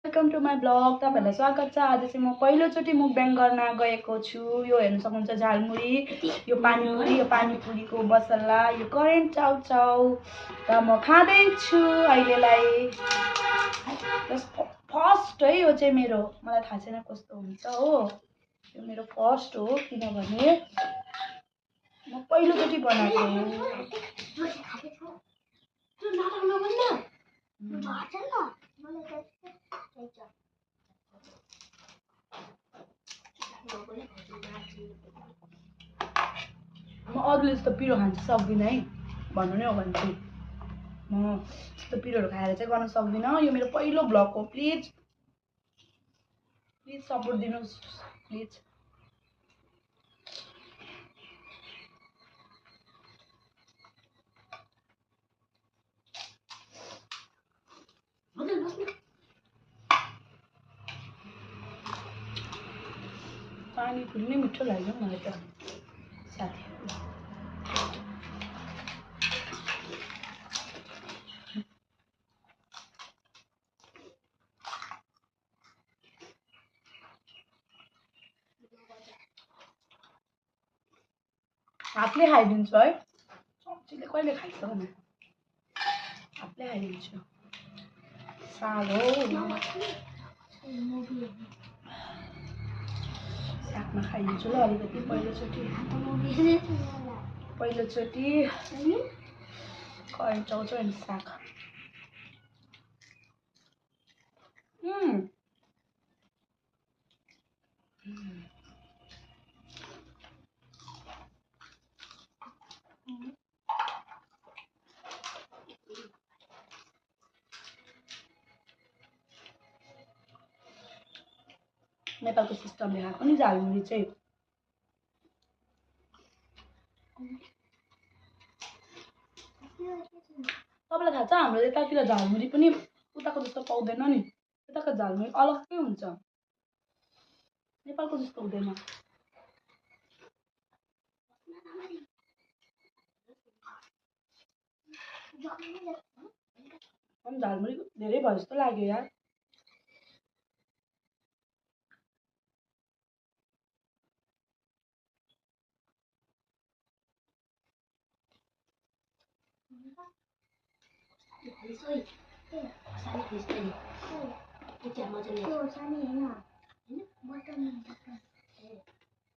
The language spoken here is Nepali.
Welcome to my blog. तपाईहरुलाई स्वागत छ। आज चाहिँ म पहिलोचोटि मुकब्याङ गर्न गएको छु। यो हेर्न सक्नुहुन्छ झालमुरी, यो पानीपुरीको मसला, यो करेन्ट चाउचाउ र म खाँदै छु अहिलेलाई। फर्स्ट है यो चाहिँ मेरो, मलाई थाहा छैन कस्तो हुन्छ हो। यो मेरो फर्स्ट हो किनभने म पहिलोचोटि बनाएको हो। म अरूले जस्तो पिरो खान सक्दिनँ है, भन्नु नै हो भने चाहिँ म यस्तो पिरोहरू खाएर चाहिँ गर्न सक्दिनँ। यो मेरो पहिलो भ्लग हो। प्लिज सपोर्ट दिनुहोस् प्लिज। पानीपुरी नै मिठो लाग्यो मलाई त साथी। हातले खाइदिन्छु है, सब्जीले कहिले खाइन्छ भने हातले खाइदिन्छु। साग हो, सागमा खाइदिन्छु ल अलिकति। पहिलोचोटि करेन्ट चाउचाउ अनि साग। नेपालको सिस्टमले खाएको नि झालमुरी चाहिँ। तपाईँलाई थाहा छ हाम्रो यतातिर झालमुरी पनि उताको जस्तो पाउँदैन नि। यताको झालमुरी अलग्गै हुन्छ, नेपालको जस्तो हुँदैन। झालमुरी धेरै भयो जस्तो लाग्यो यार।